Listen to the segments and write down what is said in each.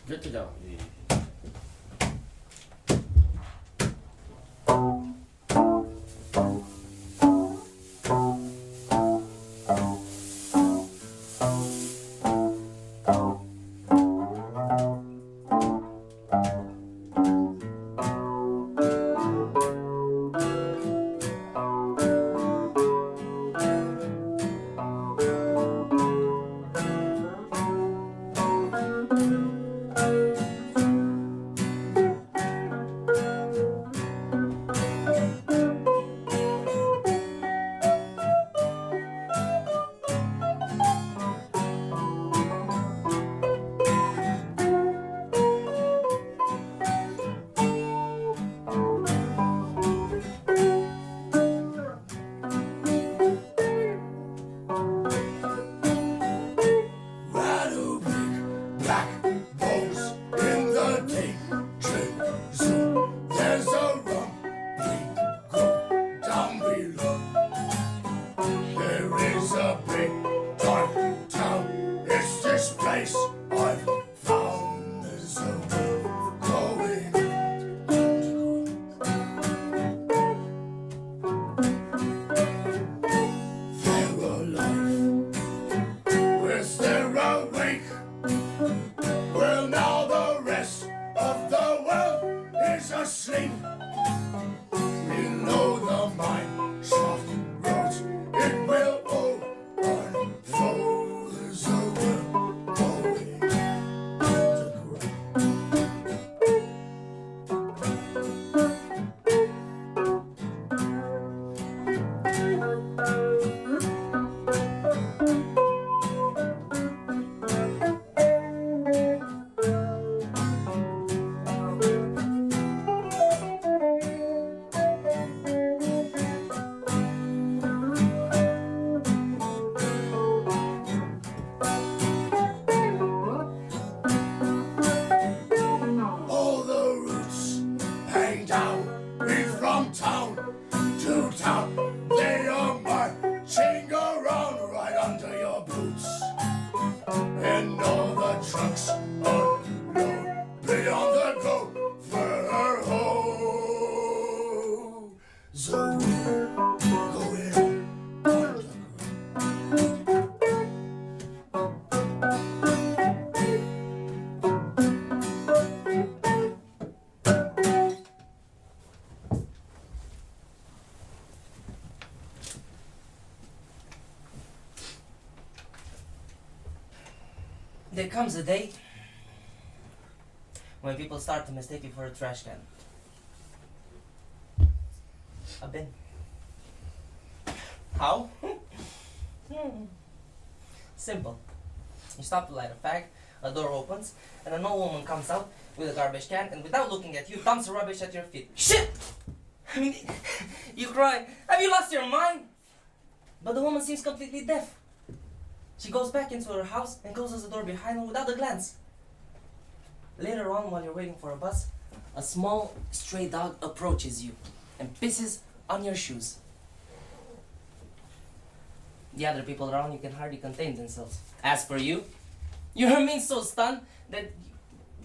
그렇죠. 예. There comes a day when people start to mistake you for a trash can. A bin. How? Simple. You stop to light a fag, a door opens, and an old woman comes out with a garbage can and without looking at you dumps the rubbish at your feet. Shit! I mean, you cry, have you lost your mind? But the woman seems completely deaf. She goes back into her house and closes the door behind her without a glance. Later on, while you're waiting for a bus, a small stray dog approaches you and pisses on your shoes. The other people around you can hardly contain themselves. As for you, you remain so stunned that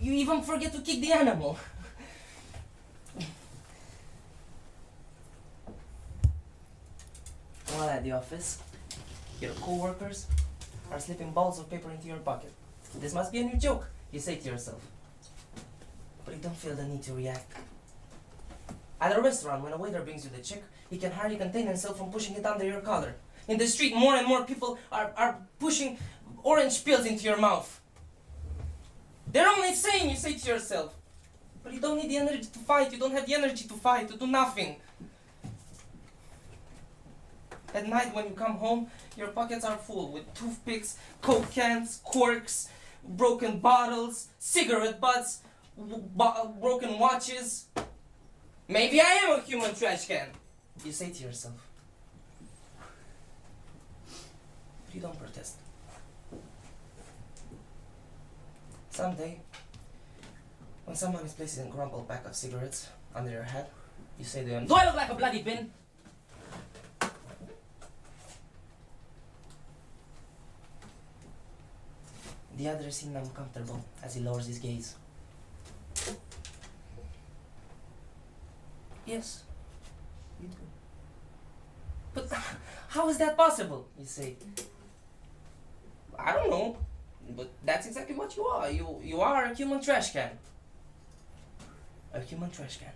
you even forget to kick the animal. While at the office, your co-workers are slipping balls of paper into your pocket. This must be a new joke, you say to yourself. But you don't feel the need to react. At a restaurant, when a waiter brings you the check, he can hardly contain himself from pushing it under your collar. In the street, more and more people are pushing orange peels into your mouth. They're only saying, you say to yourself. But you don't need the energy to fight, you don't have the energy to fight, to do nothing. At night when you come home, your pockets are full with toothpicks, Coke cans, corks, broken bottles, cigarette butts, broken watches. Maybe I am a human trash can, you say to yourself. But you don't protest. Someday, when someone is placing a crumpled pack of cigarettes under your head, you say to them, "Do I look like a bloody bin?" The others seem uncomfortable as he lowers his gaze. Yes, you do. But how is that possible, you say? I don't know, but that's exactly what you are. You are a human trash can. A human trash can.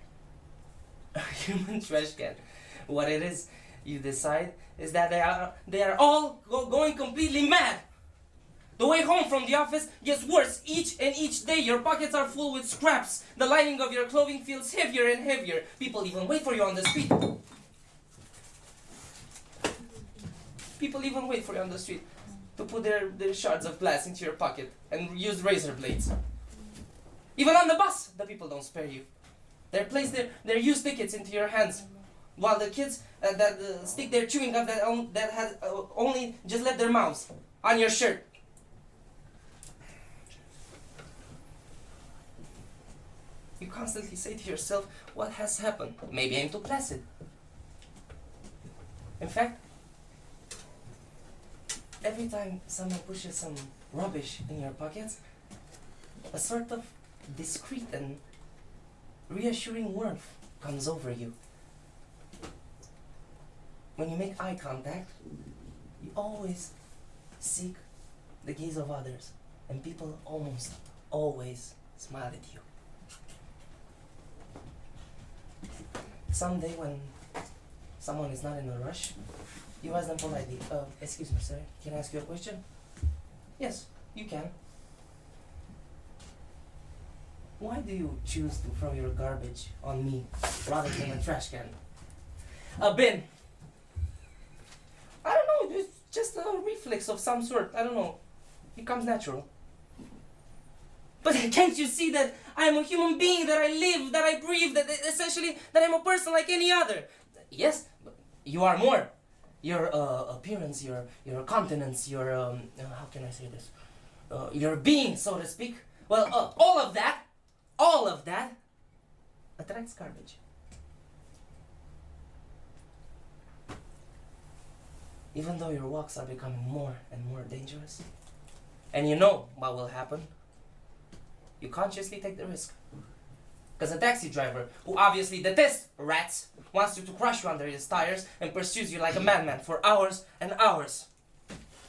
A human trash can. What it is, you decide, is that they are all going completely mad. The way home from the office gets worse each day. Your pockets are full with scraps. The lining of your clothing feels heavier and heavier. People even wait for you on the street. People even wait for you on the street to put their shards of glass into your pocket and use razor blades. Even on the bus, the people don't spare you. They place their used tickets into your hands, while the kids that stick their chewing gum that has only just left their mouths on your shirt. You constantly say to yourself, what has happened? Maybe I'm too placid. In fact, every time someone pushes some rubbish in your pockets, a sort of discreet and reassuring warmth comes over you. When you make eye contact, you always seek the gaze of others, and people almost always smile at you. Someday when someone is not in a rush, you ask them politely, excuse me, sir, can I ask you a question? Yes, you can. Why do you choose to throw your garbage on me rather than a trash can? A bin. I don't know, it's just a reflex of some sort. I don't know. It comes natural. But can't you see that I am a human being, that I live, that I breathe, that essentially that I'm a person like any other? Yes, but you are more. Your appearance, your countenance, your how can I say this? Your being, so to speak. Well, all of that attracts garbage. Even though your walks are becoming more and more dangerous, and you know what will happen, you consciously take the risk. Because a taxi driver, who obviously detests rats, wants you to crush you under his tires and pursues you like a madman for hours and hours.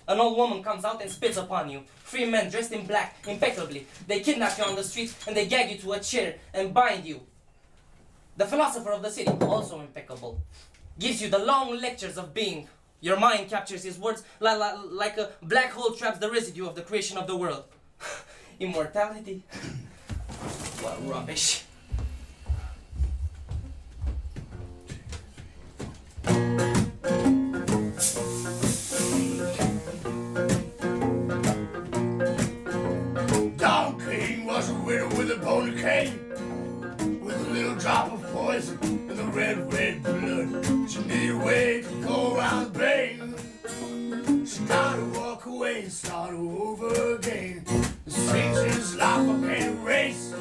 An old woman comes out and spits upon you. 3 men dressed in black, impeccably. They kidnap you on the street and they gag you to a chair and bind you. The philosopher of the city, also impeccable, gives you the long lectures of being. Your mind captures his words like a black hole traps the residue of the creation of the world. Immortality? What rubbish. Don King was a widow with a bony cane, with a little drop of poison in the red blood. She needed a way to go around the pain. She got to walk away and start over again. The stranger's life I can't erase.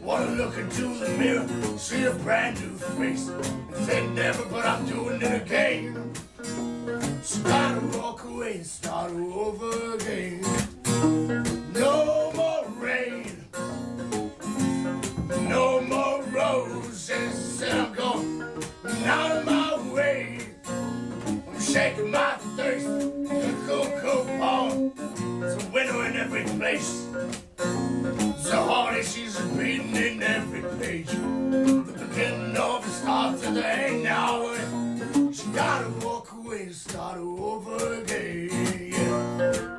Wanna look into the mirror, see a brand new face, and say never, but I'm doing it again. She got to walk away and start over again. No more rain, no more roses, and I'm going out of my way. I'm shaking my thirst in a cocoa palm. It's a winter in every place. It's a heartache she's beating in every page. The beginning of the start to the end now. She gotta walk away and start over again. Yeah.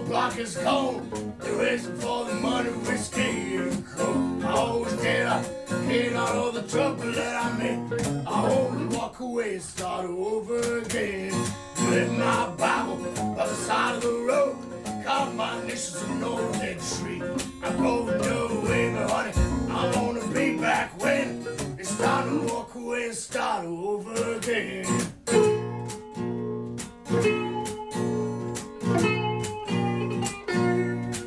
Block is cold. There isn't for the money, whiskey, and coke. I always did. I paid out all the trouble that I made. I only walk away and start over again. Read my Bible by the side of the road. Carved my initials in an old dead tree. I I'm going your way, but honey, I'm gonna be back when it's time to walk away and start over again.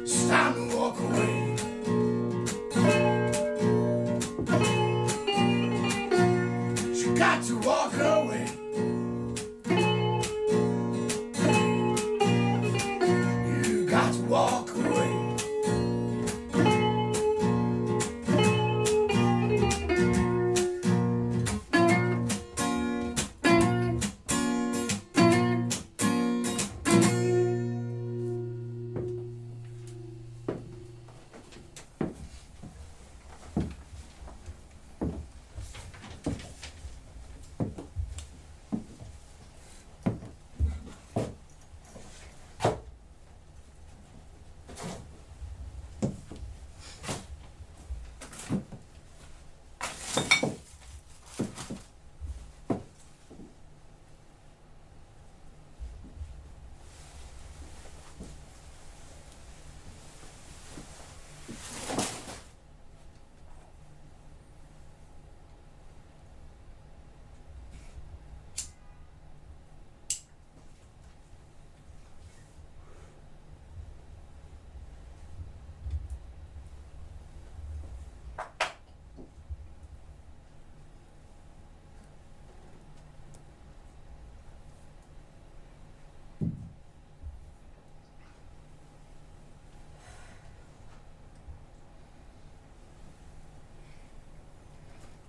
It's time to walk away. She got to walk away. You got to walk away.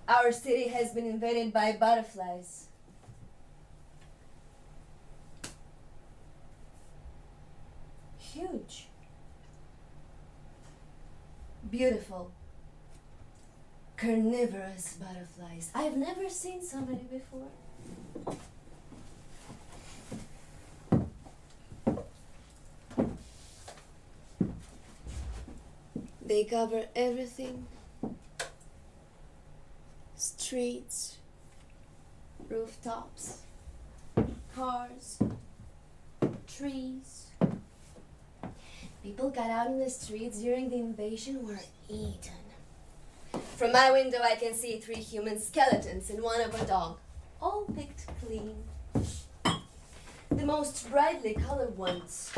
Our city has been invaded by butterflies. Huge. Beautiful. Carnivorous butterflies. I've never seen so many before. They cover everything. Streets, rooftops, cars, trees. People got out in the streets during the invasion were eaten. From my window I can see 3 human skeletons and one of a dog, all picked clean. The most brightly colored ones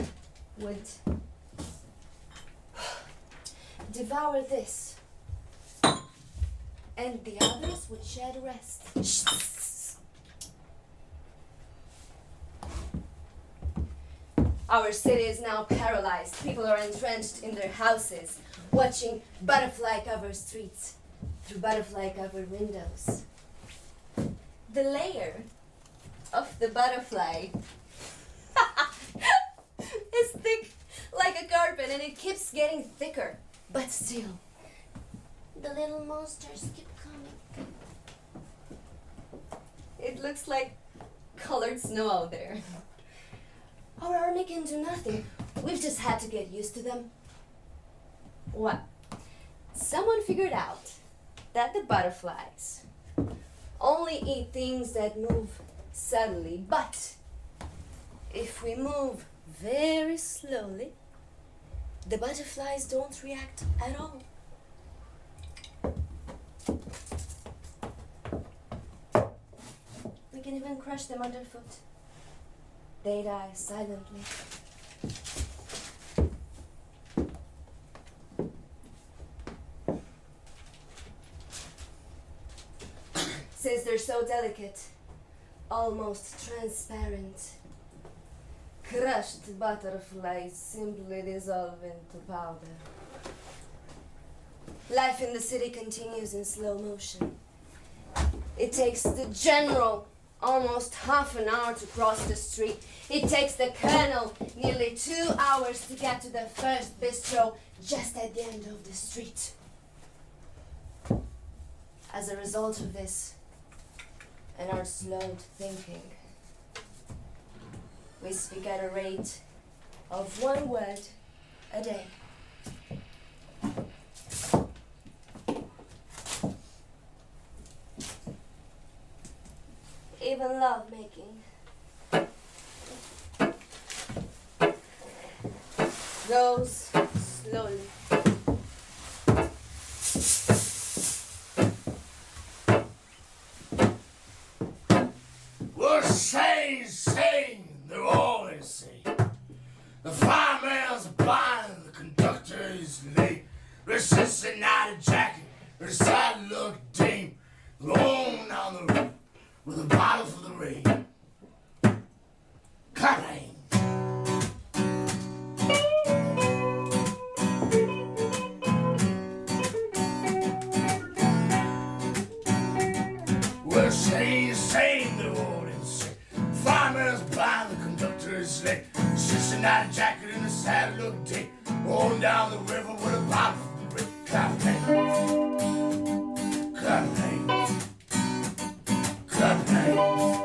would devour this, and the others would shed rest. Our city is now paralyzed. People are entrenched in their houses, watching butterfly-covered streets through butterfly-covered windows. The layer of the butterfly is thick like a carpet, and it keeps getting thicker. But still, the little monsters keep coming. It looks like colored snow out there. Our army can do nothing. We've just had to get used to them. Well, someone figured out that the butterflies only eat things that move subtly, but if we move very slowly, the butterflies don't react at all. We can even crush them underfoot. They die silently. Since they're so delicate, almost transparent, crushed butterflies simply dissolve into powder. Life in the city continues in slow motion. It takes the general almost half an hour to cross the street. It takes the colonel nearly 2 hours to get to the first bistro just at the end of the street. As a result of this and our slowed thinking, we speak at a rate of 1 word a day. Even love making goes slowly. a night jacket and a sad little dick, rolling down the river with a bottle from the river. Clap hands, clap hands, clap hands,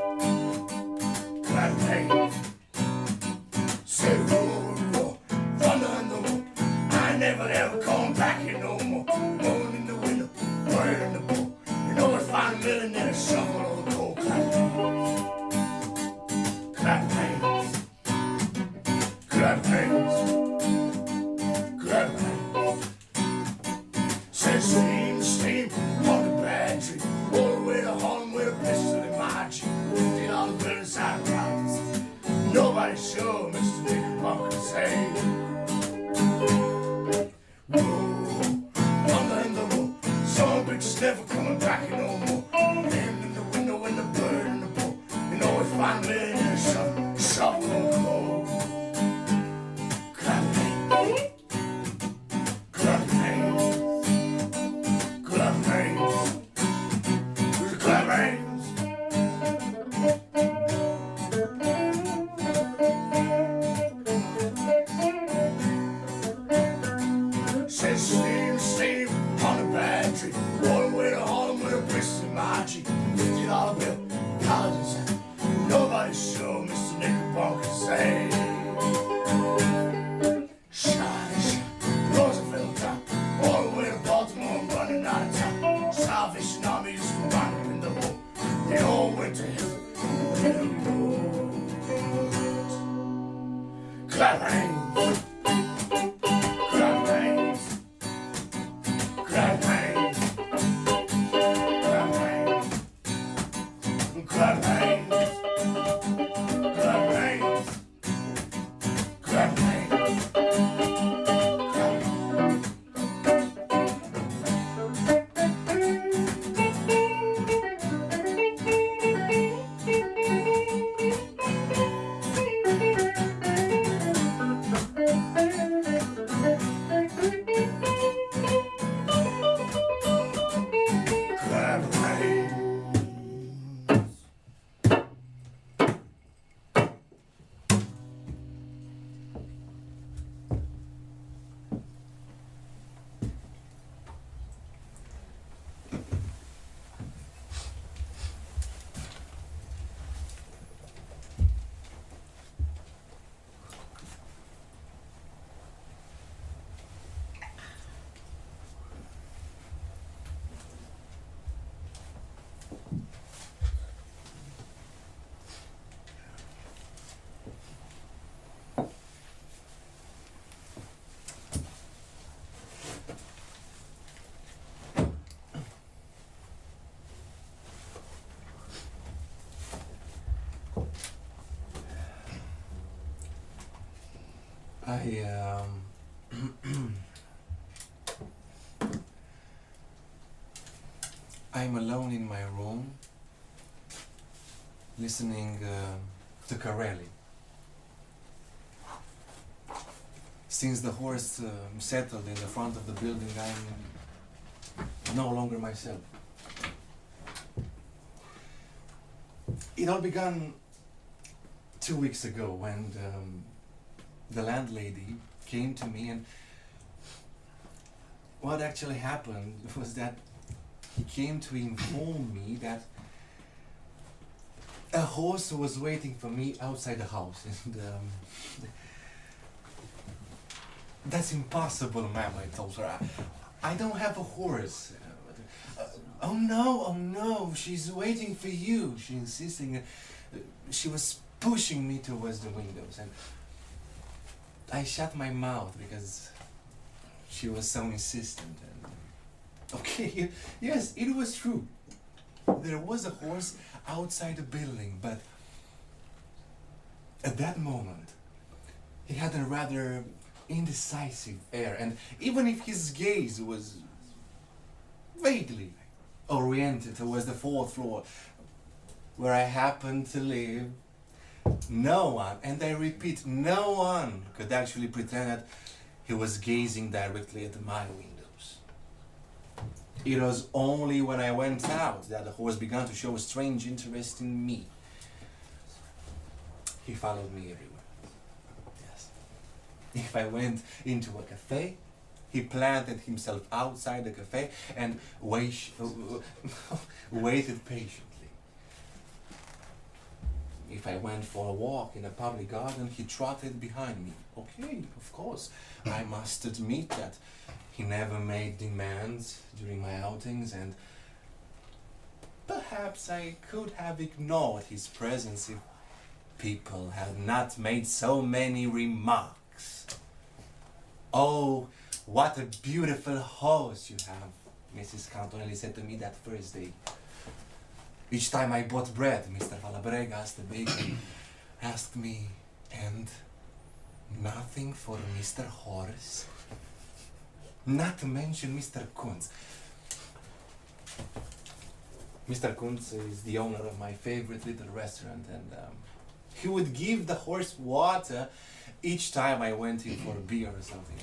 clap hands. Say roar, roar, thunder in the roar. I ain't never ever coming back here no more. Blowing in the window, burning in the bowl. You know it's fine, a millionaire shovel on the cold. Clap hands, clap hands, clap hands. Said steam on the bad tree. All the way to Harlem with a pistol in my jeep. Did all the building side projects. Nobody sure Mr. Knickerbocker say. Whoa, thunder in the road. Some bitches never coming back here no more. Land in the window and the bird in the bowl. You know it's fine, man, and shovel on the floor. Clap hands, clap hands, clap hands. Clap hands. Says steam on the bad tree. All the way to Harlem with a pistol in my cheek. $50 bill, college inside. Nobody's sure Mr. Knickerbocker say. Shine, Roosevelt top. All the way to Baltimore, I'm running out of time. Salvation Army used to wind up in the hole. They all went to hell. Clap hands. Clap hands. Clap hands. Clap hands. Clap hands. Clap hands. Clap hands. Clap hands. I'm alone in my room, listening to Corelli. Since the horse settled in the front of the building, I'm no longer myself. It all began 2 weeks ago when the landlady came to me, and what actually happened was that he came to inform me that a horse was waiting for me outside the house, and that's impossible, ma'am, I told her. I don't have a horse. Oh no, she's waiting for you, she insisted. She was pushing me towards the windows, and I shut my mouth because she was so insistent. And okay, yes, it was true. There was a horse outside the building, but at that moment, he had a rather indecisive air, and even if his gaze was vaguely oriented towards the fourth floor, where I happened to live, no one, and I repeat, no one could actually pretend that he was gazing directly at my windows. It was only when I went out that the horse began to show a strange interest in me. He followed me everywhere. Yes. If I went into a cafe, he planted himself outside the cafe and waited patiently. If I went for a walk in a public garden, he trotted behind me. Okay, of course, I must admit that he never made demands during my outings, and perhaps I could have ignored his presence if people had not made so many remarks. "Oh, what a beautiful horse you have," Mrs. Cantonelli said to me that first day. Each time I bought bread, Mr. Valabregas, the baker, asked me, "And nothing for Mr. Horace?" Not to mention Mr. Kuntz. Mr. Kuntz is the owner of my favorite little restaurant, and he would give the horse water each time I went in for a beer or something.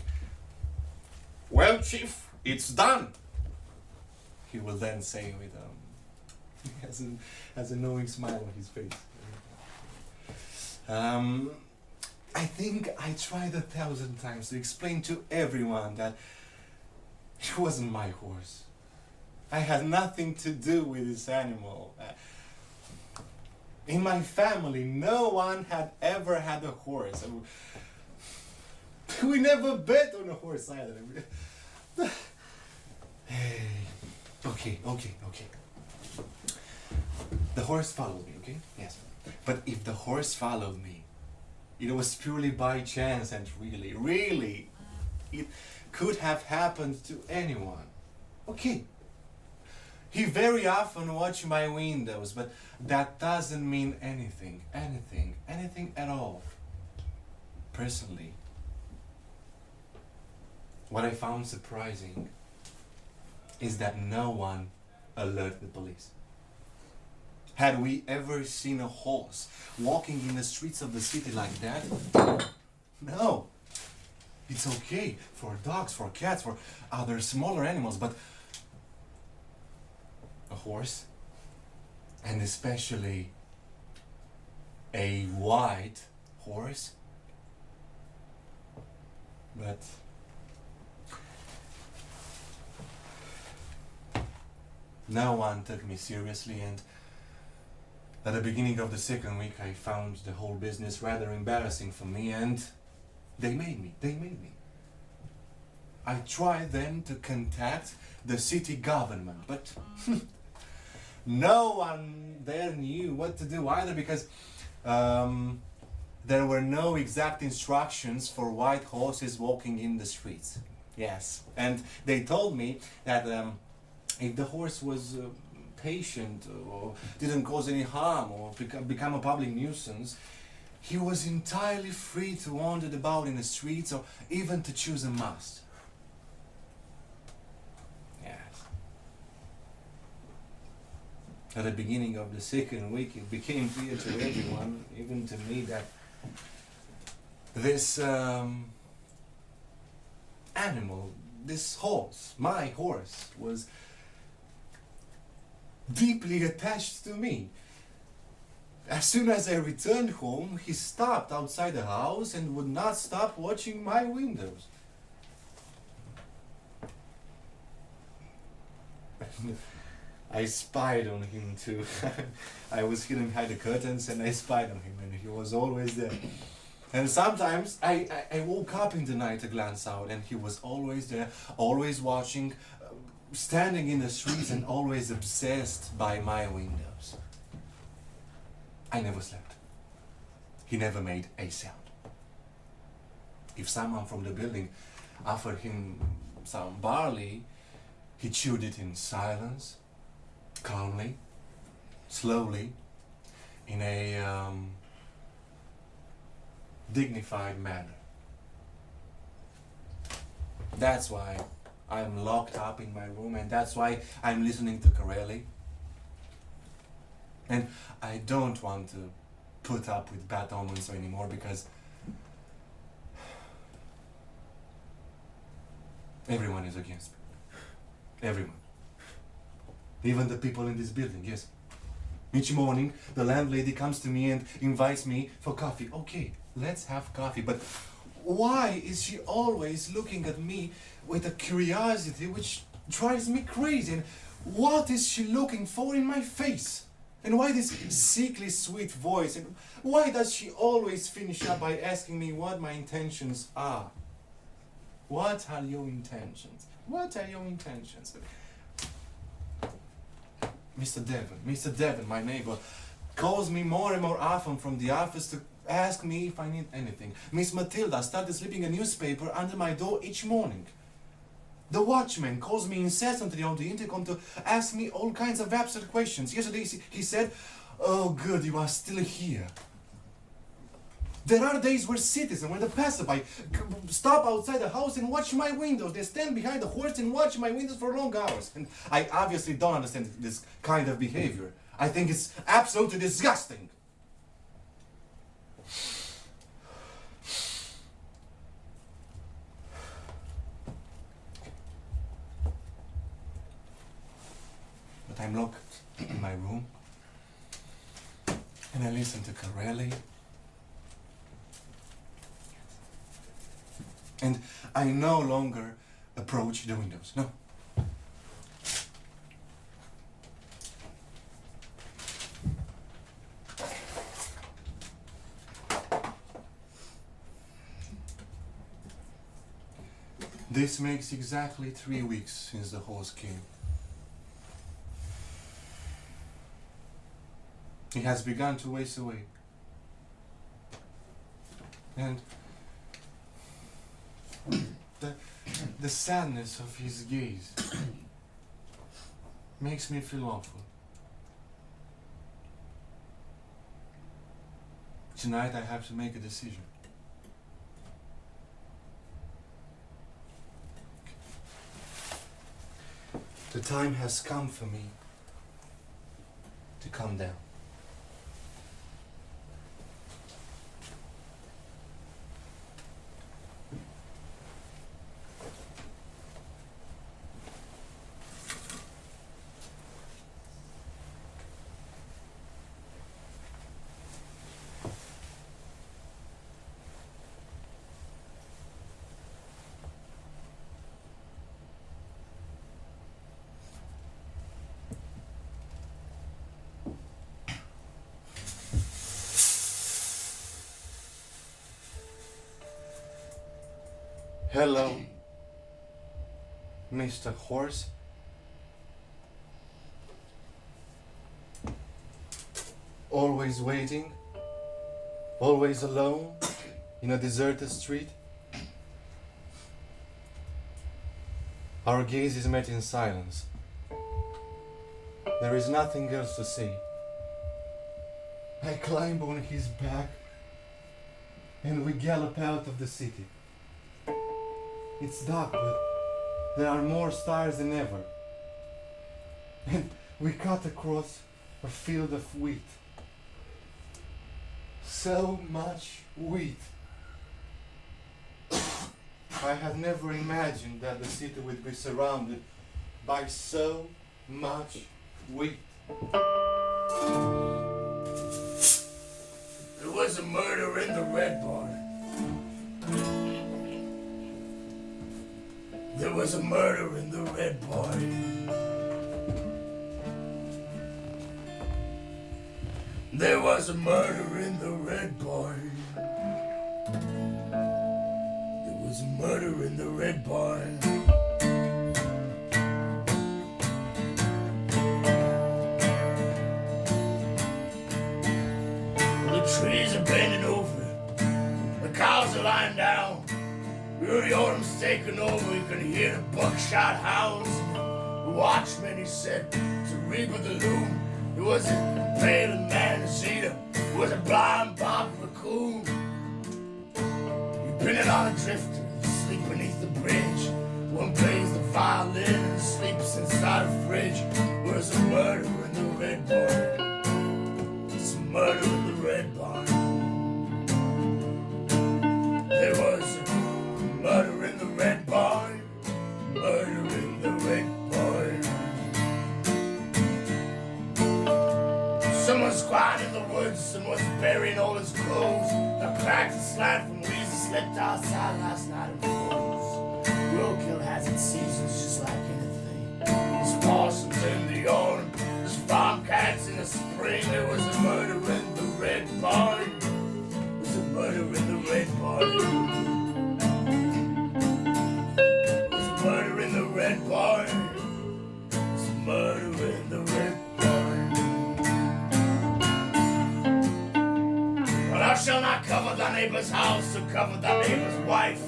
"Well, Chief, it's done," he will then say with he has a knowing smile on his face. I think I tried 1,000 times to explain to everyone that it wasn't my horse. I had nothing to do with this animal. In my family, no one had ever had a horse. We never bet on a horse either. Okay. The horse followed me, okay? Yes. But if the horse followed me, it was purely by chance, and really, it could have happened to anyone. Okay. He very often watched my windows, but that doesn't mean anything at all. Personally, what I found surprising is that no one alerted the police. Had we ever seen a horse walking in the streets of the city like that? No. It's okay for dogs, for cats, for other smaller animals, but a horse, and especially a white horse, but no one took me seriously, and at the beginning of the second week I found the whole business rather embarrassing for me, and they made me. I tried then to contact the city government, but no one there knew what to do either, because there were no exact instructions for white horses walking in the streets. Yes, and they told me that if the horse was patient or didn't cause any harm or become a public nuisance, he was entirely free to wander about in the streets or even to choose a master. Yes. At the beginning of the second week, it became clear to everyone, even to me, that this animal, this horse, my horse, was deeply attached to me. As soon as I returned home, he stopped outside the house and would not stop watching my windows. I spied on him too. I was hidden behind the curtains and I spied on him, and he was always there. And sometimes I woke up in the night to glance out, and he was always there, always watching, standing in the streets and always obsessed by my windows. I never slept. He never made a sound. If someone from the building offered him some barley, he chewed it in silence, calmly, slowly, in a dignified manner. That's why I'm locked up in my room, and that's why I'm listening to Corelli. And I don't want to put up with bad omens anymore, because everyone is against me. Everyone. Even the people in this building, yes. Each morning, the landlady comes to me and invites me for coffee. Okay, let's have coffee, but Why is she always looking at me with a curiosity which drives me crazy? And what is she looking for in my face? And why this sickly sweet voice? And why does she always finish up by asking me what my intentions are? What are your intentions? What are your intentions? Mr. Devon, my neighbor, calls me more and more often from the office to ask me if I need anything. Miss Matilda started slipping a newspaper under my door each morning. The watchman calls me incessantly on the intercom to ask me all kinds of absurd questions. Yesterday he said, "Oh good, you are still here." There are days where citizens, when the passerby stop outside the house and watch my windows. They stand behind the horse and watch my windows for long hours. And I obviously don't understand this kind of behavior. I think it's absolutely disgusting. But I'm locked in my room and I listen to Corelli. And I no longer approach the windows. No. This makes exactly 3 weeks since the horse came. He has begun to waste away. And the sadness of his gaze makes me feel awful. Tonight I have to make a decision. The time has come for me to come down. Hello, Mr. Horse. Always waiting, always alone in a deserted street. Our gaze is met in silence. There is nothing else to say. I climb on his back and we gallop out of the city. It's dark, but there are more stars than ever. And we cut across a field of wheat. So much wheat. I had never imagined that the city would be surrounded by so much wheat. There was a murder in the Red Barn. There was a murder in the Red Barn. There was a murder in the Red Barn. There was a murder in the Red Barn. The trees are bending over. The cows are lying down. The autumn's taken over, you can hear the buckshot hounds. The watchman, he said, to reap of the loom. It wasn't pale and man to see them. It was a blind Bob raccoon. You've been on a drifter, sleep beneath the bridge. One plays the violin and sleeps inside a fridge. There's a murder in the Red Barn. It's a murder in the Red Barn. There was a murder in the Red Barn. Murder in the Red Barn. Someone's crying in the woods. Someone's burying all his clothes. The cracks and slant from wheels that slipped outside. outside last night and froze. Roadkill has its seasons just like anything. There's possums in the autumn, there's farm cats in the spring. There was a murder in the red barn. There's a murder in the red barn. There's a murder in the red barn. There's a murder in the red barn. But I shall not cover thy neighbor's house or cover thy neighbor's wife.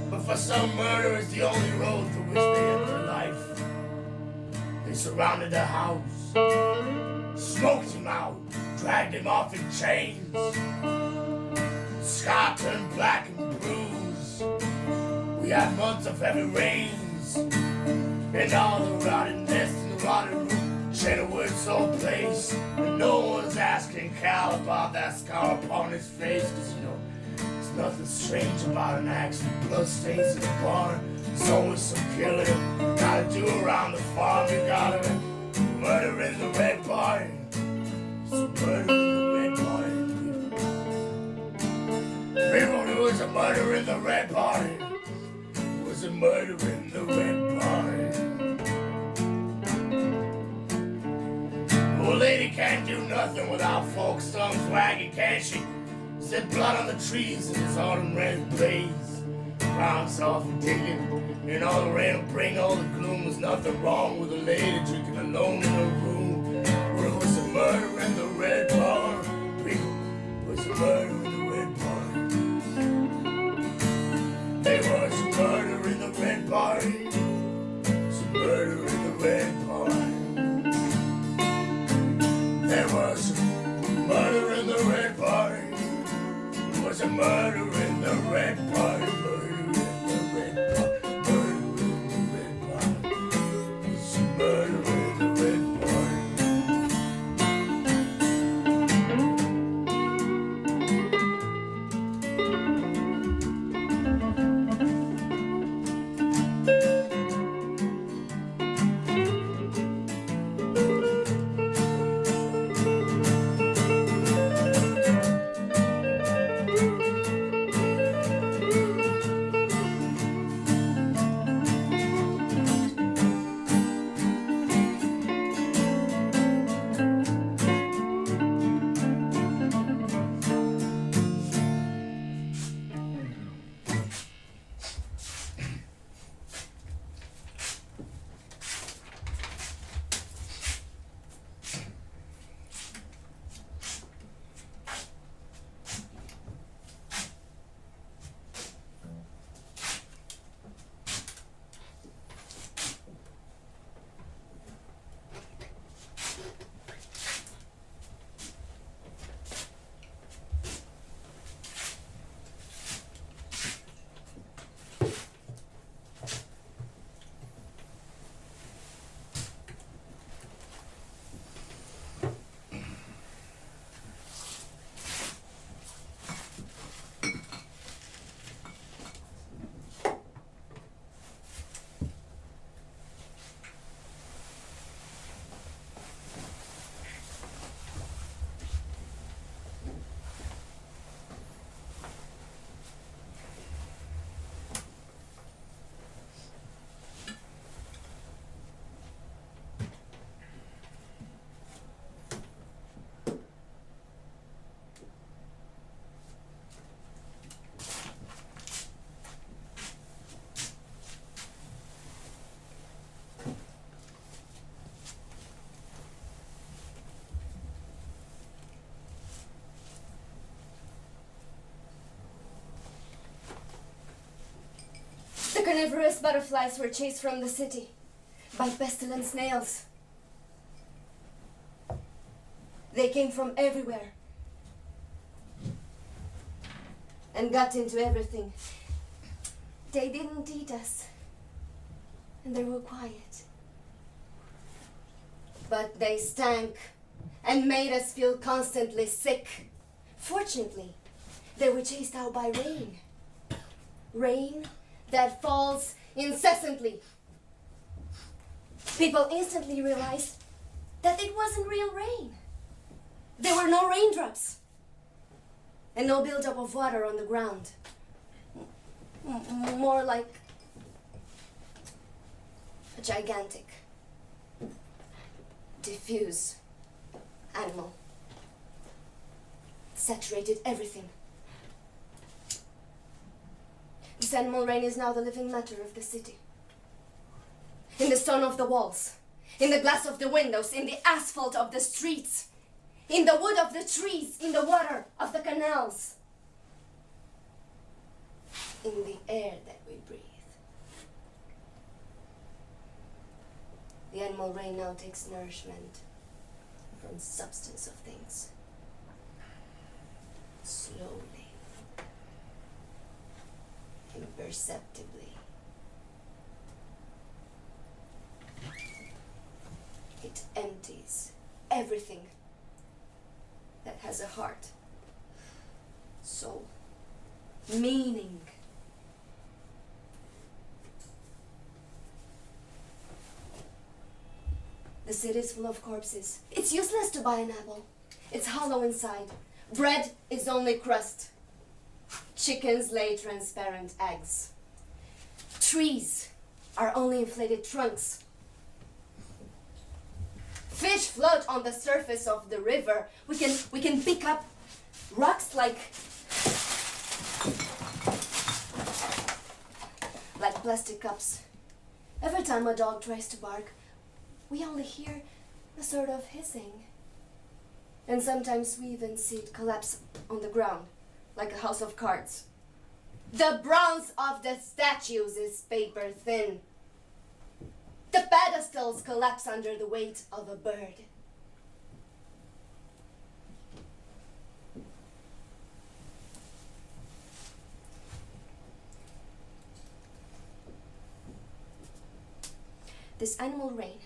But for some, murder is the only road through which they enter life. They surrounded the house, smoked him out, dragged him off in chains. The sky turned black and bruised. We had months of heavy rains, and all the rotted nests and the rotted roof. Cheddarwood's old place, and no one's asking Cal about that scar upon his face. 'Cause you know, there's nothing strange about an accident. Blood stains in the barn. There's always some killing you gotta do around the farm. You gotta murder in the red barn. There's murder in the red barn. People, there was a murder in the red barn. There was a murder in the red barn. Old lady can't do nothing without folks' thumbs wagging, can she? Set blood on the trees in this autumn red blaze. Ground soft and digging, and all the rain will bring all the gloom. There's nothing wrong with a lady drinking alone in a room. Where it was a murder in the red barn. People, it was a murder in the red barn. There was a murder in the red barn. There's a murder in the red barn. There was a murder in the red barn. There was a murder in the red barn. Murder in the red barn. Murder in the red barn. There's a murder in the red barn. The carnivorous butterflies were chased from the city by pestilent snails. They came from everywhere and got into everything. They didn't eat us, and they were quiet. But they stank and made us feel constantly sick. Fortunately, they were chased out by rain. Rain that falls incessantly. People instantly realized that it wasn't real rain. There were no raindrops and no buildup of water on the ground. more like a gigantic, diffuse animal. Saturated everything. This animal rain is now the living matter of the city. In the stone of the walls, in the glass of the windows, in the asphalt of the streets, in the wood of the trees, in the water of the canals, in the air that we breathe. The animal rain now takes nourishment from substance of things. Slowly, imperceptibly. It empties everything that has a heart, soul, meaning. The city is full of corpses. It's useless to buy an apple. It's hollow inside. Bread is only crust. Chickens lay transparent eggs. Trees are only inflated trunks. Fish float on the surface of the river. We can pick up rocks like plastic cups. Every time a dog tries to bark, we only hear a sort of hissing. And sometimes we even see it collapse on the ground, like a house of cards. The bronze of the statues is paper thin. The pedestals collapse under the weight of a bird. This animal rain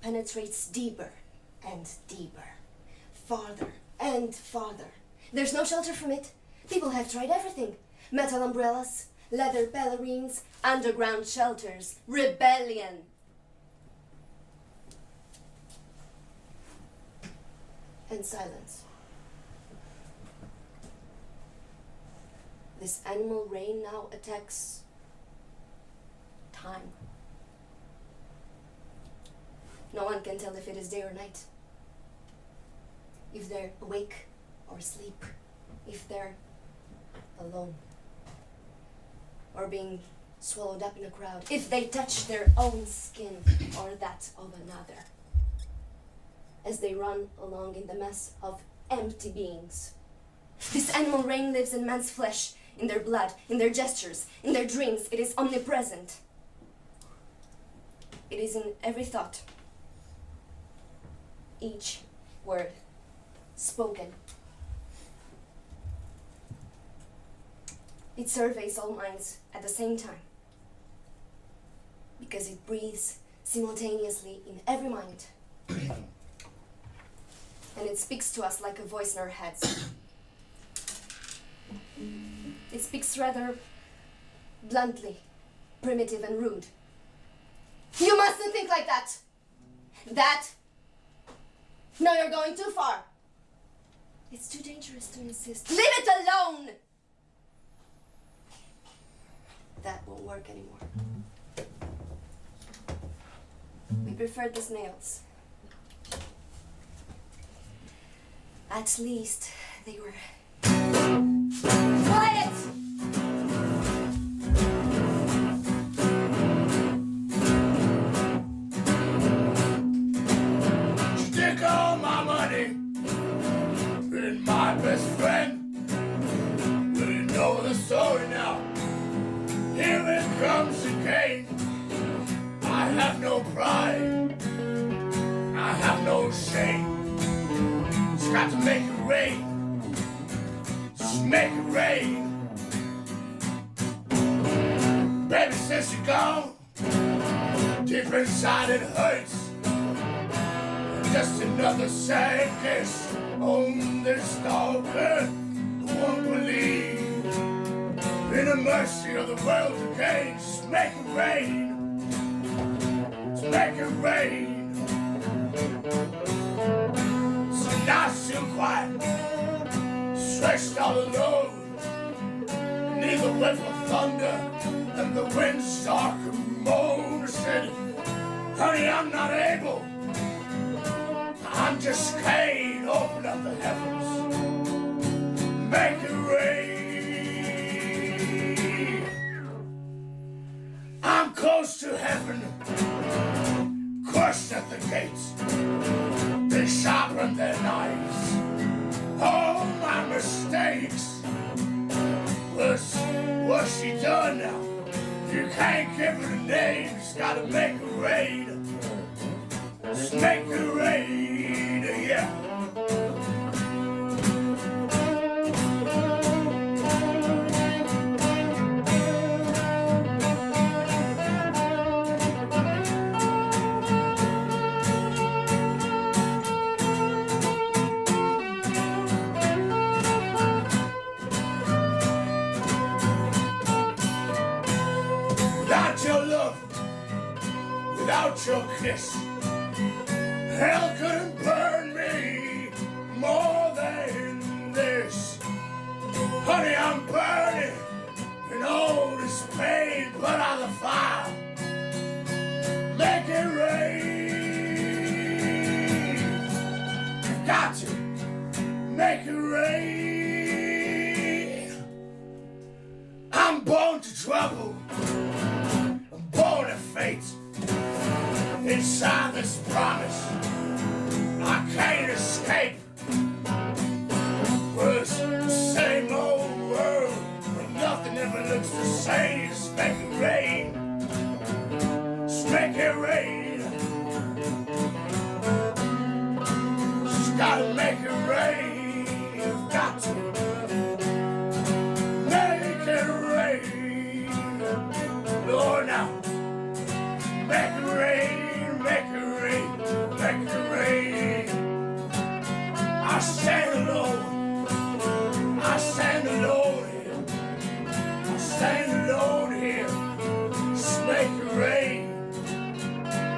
penetrates deeper and deeper, farther and farther. There's no shelter from it. People have tried everything. Metal umbrellas, leather ballerines, underground shelters, rebellion. And silence. This animal rain now attacks time. No one can tell if it is day or night. If they're awake or asleep. If they're alone. Or being swallowed up in a crowd. If they touch their own skin or that of another. As they run along in the mass of empty beings. This animal rain lives in man's flesh, in their blood, in their gestures, in their dreams. It is omnipresent. It is in every thought. Each word spoken. It surveys all minds at the same time. Because it breathes simultaneously in every mind. And it speaks to us like a voice in our heads. It speaks rather bluntly, primitive and rude. You mustn't think like that! That? No, you're going too far. It's too dangerous to insist. Leave it alone! That won't work anymore. We preferred the snails. At least they were... Quiet! Stick all my money in my best friend. Well, you know the story now. Here it comes again. I have no pride. I have no shame. Just got to make it rain. Just make it rain. Baby, since you're gone, deep inside it hurts. Just another sad kiss on this stalker who won't believe in the mercy of the world again. Just make it rain. Just make it rain. So now still quiet, stretched all alone, neither whip or thunder and the wind's dark moan. I said, honey, I'm not able. I'm just Cain. Open up the heavens, make it rain. I'm close to heaven, crushed at the gates. They sharpen their knives. All my mistakes. What's she done now? You can't give her a name. Just gotta make it rain. Just make it rain, yeah. Without your love, without your kiss, hell couldn't burn me more than this. Honey, I'm burning in all this pain. Put out the fire, make it rain. You've got to make it rain. I'm born to trouble, I'm born to fate. Inside this promise, I can't escape. Well, it's the same old world, but nothing ever looks the same. Just make it rain. Just make it rain. Just gotta make it rain. You've got to make it rain. Lord, now, make it rain. Make it rain, make it rain. I stand alone, I stand alone here, I stand alone here. Just make it rain,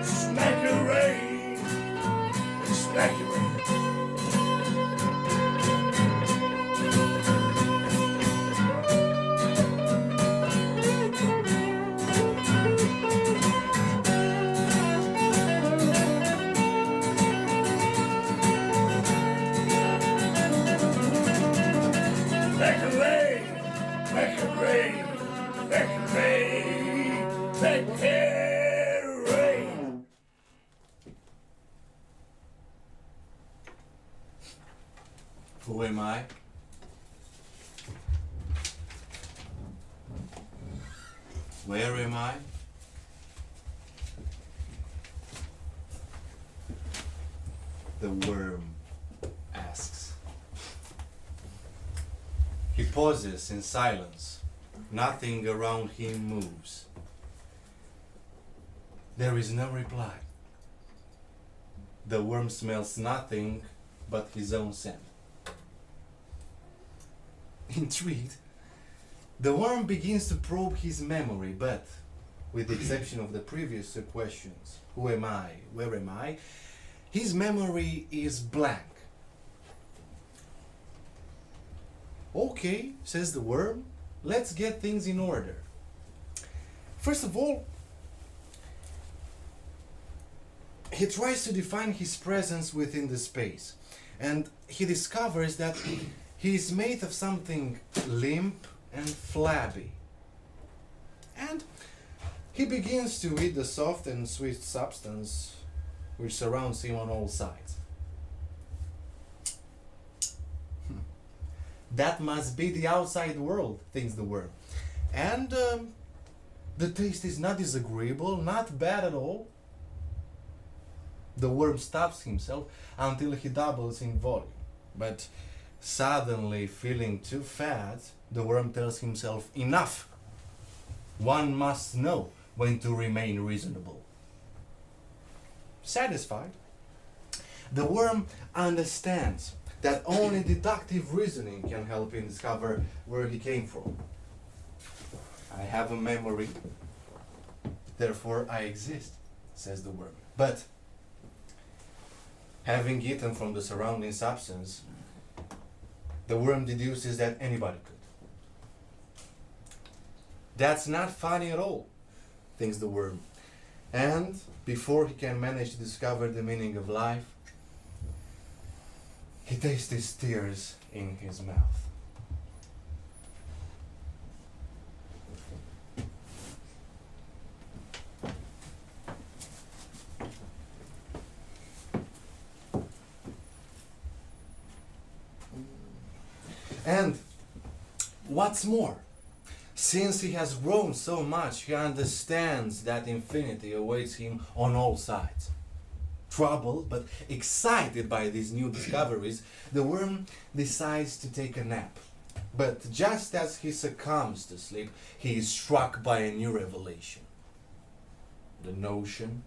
just make it rain, just make it rain. Make it rain, make it rain, make it rain, make it rain. Who am I? Where am I? The worm asks. He pauses in silence. Nothing around him moves. There is no reply. The worm smells nothing but his own scent. Intrigued, the worm begins to probe his memory, but with the exception of the previous two questions, who am I, where am I, his memory is blank. Okay, says the worm, let's get things in order. First of all, he tries to define his presence within the space, and he discovers that he is made of something limp and flabby. And he begins to eat the soft and sweet substance which surrounds him on all sides. That must be the outside world, thinks the worm. And the taste is not disagreeable, not bad at all. The worm stops himself until he doubles in volume. But suddenly feeling too fat, the worm tells himself, enough! One must know when to remain reasonable. Satisfied, the worm understands that only deductive reasoning can help him discover where he came from. I have a memory, therefore I exist, says the worm. But having eaten from the surrounding substance, the worm deduces that anybody could. That's not funny at all, thinks the worm. And before he can manage to discover the meaning of life, he tastes his tears in his mouth. And what's more, since he has grown so much, he understands that infinity awaits him on all sides. Troubled but excited by these new discoveries, the worm decides to take a nap. But just as he succumbs to sleep, he is struck by a new revelation: the notion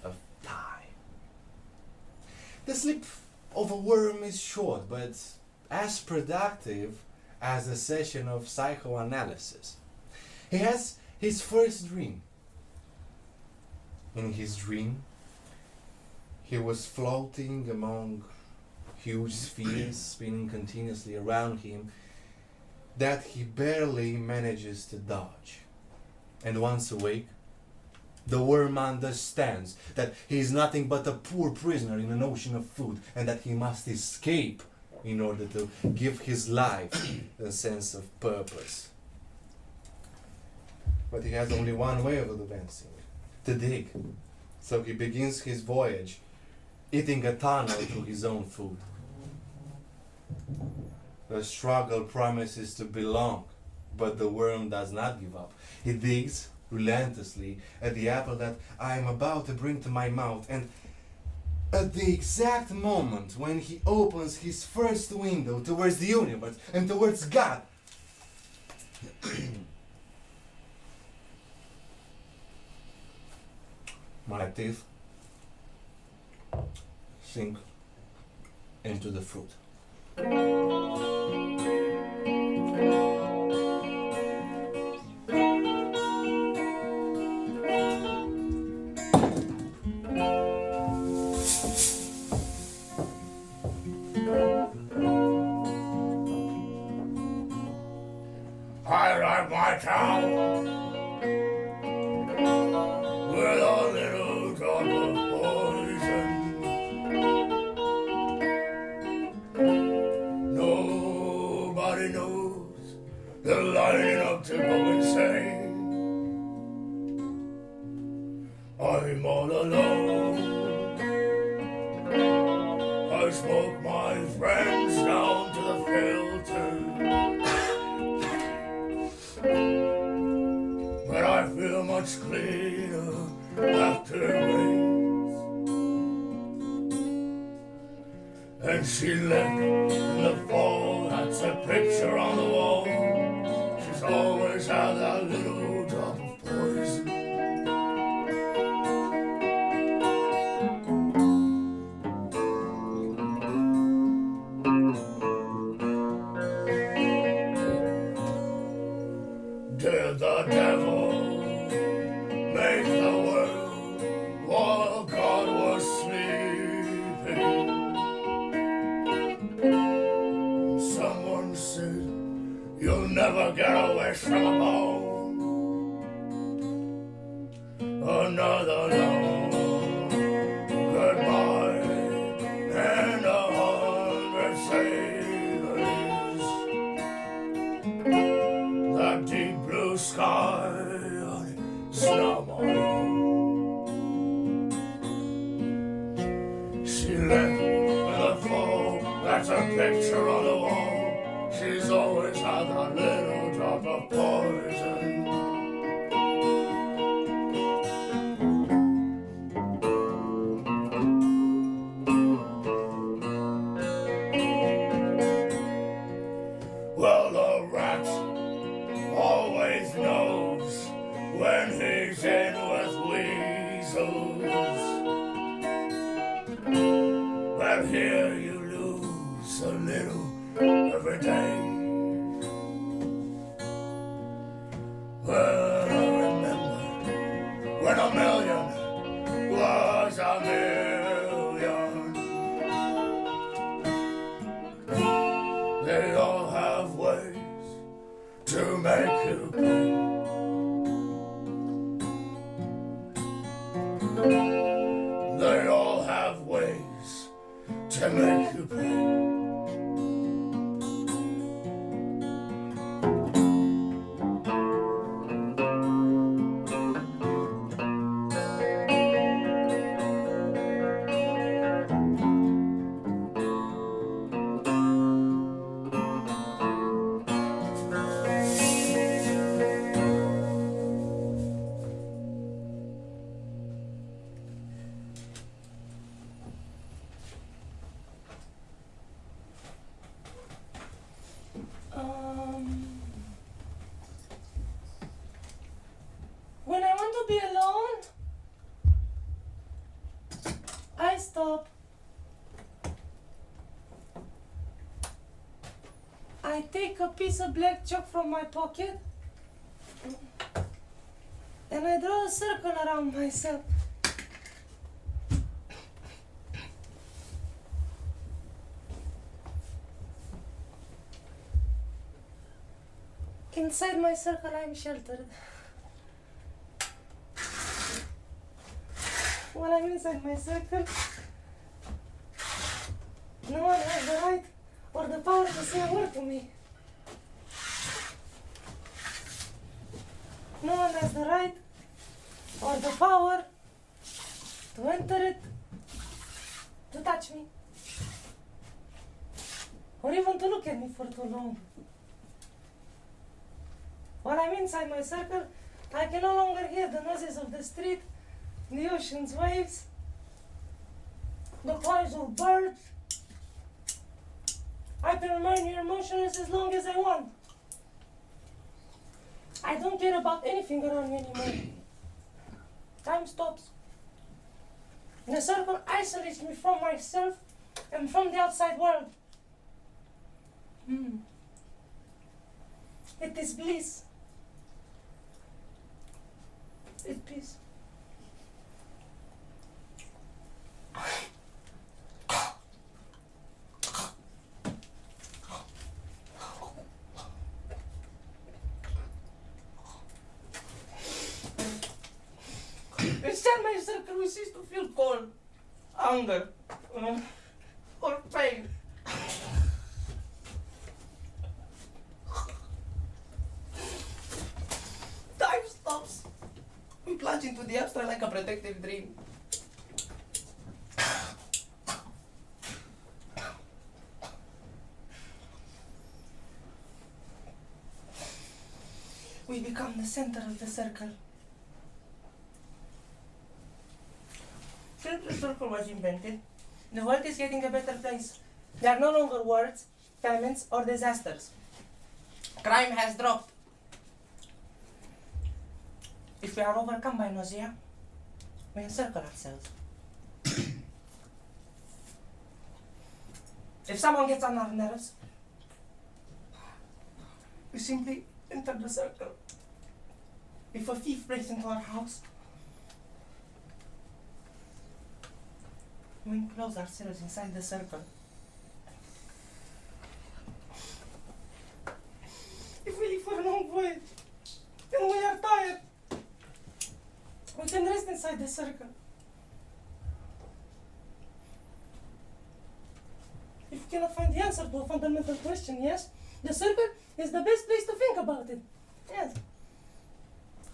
of time. The sleep of a worm is short, but as productive as a session of psychoanalysis. He has his first dream. In his dream, he was floating among huge spheres spinning continuously around him that he barely manages to dodge. And once awake, the worm understands that he is nothing but a poor prisoner in an ocean of food, and that he must escape in order to give his life a sense of purpose. But he has only one way of advancing: to dig. So he begins his voyage, eating a tunnel through his own food. The struggle promises to be long, but the worm does not give up. He digs relentlessly at the apple that I am about to bring to my mouth, and at the exact moment when he opens his first window towards the universe and towards God, my teeth sink into the fruit. I like my town with a little drop of poison. Nobody knows they're lining up to go insane. I'm all alone. I smoke my friends down to the filter. But I feel much cleaner after it rains. And she left in the fall, that's a picture on the wall. She's always had that little drop of poison. Did the devil make the world while God was sleeping? Someone said, you'll never get away from a bone. Another long goodbye and 100 sailors. That deep blue sky is not my own. She left in the fall, that's a picture on the wall. She's always had that little drop of poison. Well, the rat always knows when he's in with weasels. But here you lose a little every day. Well, I remember when a million was a million. They all have ways to make you pay. They all have ways to make you pay. When I want to be alone, I stop. I take a piece of black chalk from my pocket and I draw a circle around myself. Inside my circle, I'm sheltered. While I'm inside my circle, no one has the right or the power to say a word to me. No one has the right or the power to enter it, to touch me, or even to look at me for too long. While I'm inside my circle, I can no longer hear the noises of the street, the ocean's waves, the cries of birds. I can remain here motionless as long as I want. I don't care about anything around me anymore. Time stops. The circle isolates me from myself and from the outside world. It is bliss. It's peace. Inside my circle, we cease to feel cold, hunger, or pain. Time stops. We plunge into the abstract like a protective dream. We become the center of the circle. Since the circle was invented, the world is getting a better place. There are no longer wars, famines, or disasters. Crime has dropped. If we are overcome by nausea, we encircle ourselves. If someone gets on our nerves, we simply enter the circle. If a thief breaks into our house, we enclose ourselves inside the circle. If we leave for a long voyage and we are tired, we can rest inside the circle. If we cannot find the answer to a fundamental question, yes, the circle is the best place to think about it. Yes.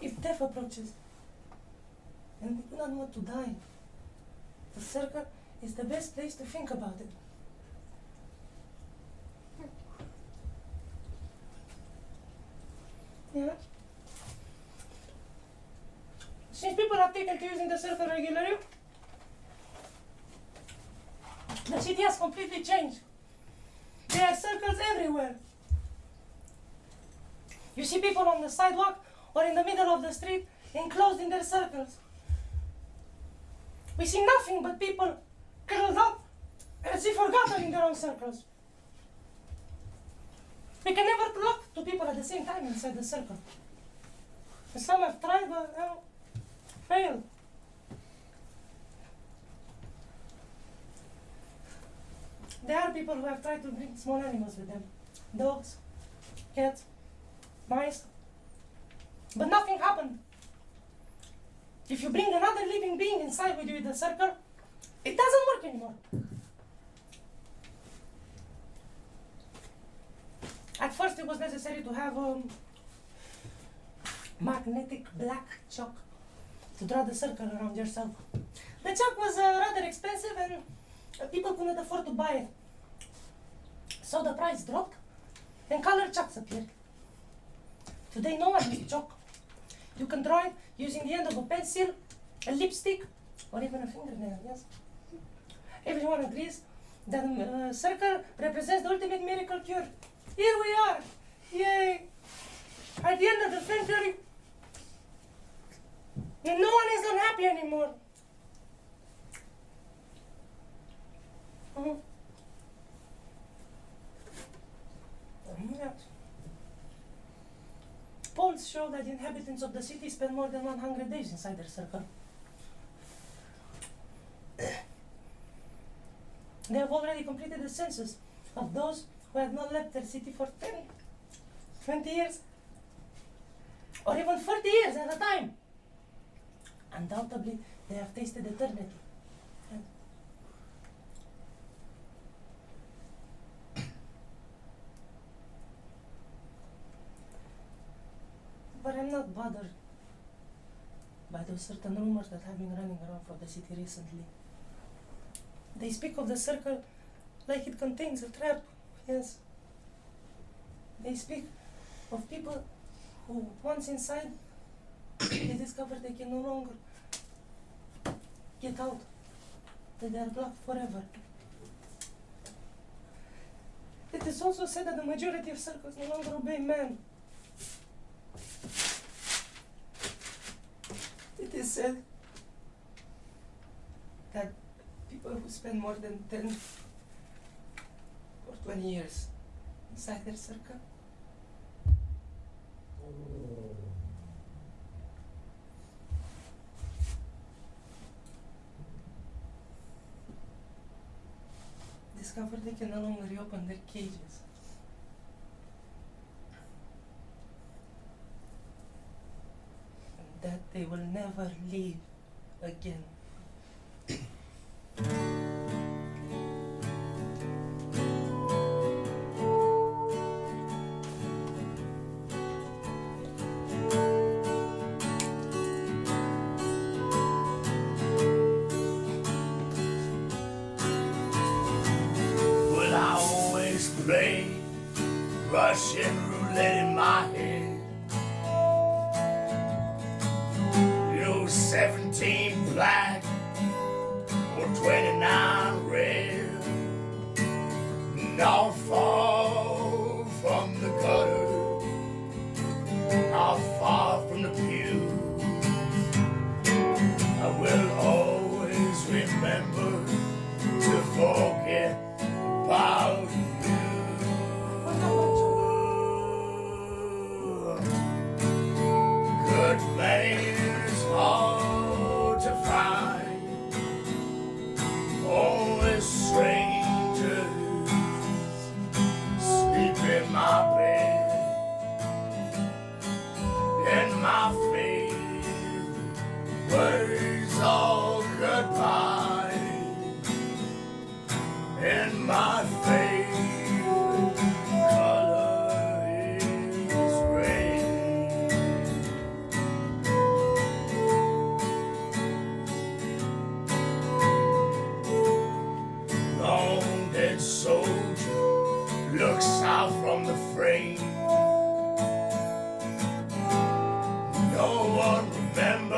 If death approaches and we do not want to die, the circle is the best place to think about it. Yeah. Since people have taken to using the circle regularly, the city has completely changed. There are circles everywhere. You see people on the sidewalk or in the middle of the street enclosed in their circles. We see nothing but people curled up as if forgotten in their own circles. We can never talk to people at the same time inside the circle. Some have tried, but failed. There are people who have tried to bring small animals with them. Dogs, cats, mice. But nothing happened. if you bring another living being inside with you in the circle, it doesn't work anymore. At first, it was necessary to have magnetic black chalk to draw the circle around yourself. The chalk was rather expensive and people couldn't afford to buy it. So the price dropped and colored chalks appeared. Today, no one uses chalk. You can draw it using the end of a pencil, a lipstick, or even a fingernail, yes? Everyone agrees that the circle represents the ultimate miracle cure. Here we are! Yay! At the end of the century, and no one is unhappy anymore. Yes. Polls show that inhabitants of the city spend more than 100 days inside their circle. They have already completed the census of those who have not left their city for 10, 20 years, or even 40 years at a time. Undoubtedly, they have tasted eternity. But I'm not bothered by those certain rumors that have been running around for the city recently. They speak of the circle like it contains a trap, yes. They speak of people who, once inside, they discover they can no longer get out, that they are blocked forever. It is also said that the majority of circles no longer obey man. It is said that people who spend more than 10 or 20 years inside their circle discover they can no longer reopen their cages. That they will never leave again. Well, I always play Russian roulette in my head. 17 black or 29 red. Not far from the gutter, not far from the pew. I will always remember to forget about you. Good man's hard to find, only strangers sleep in my bed, and my favorite words all goodbye, and my favorite color is red. Long dead soldier looks out from the frame. No one remembers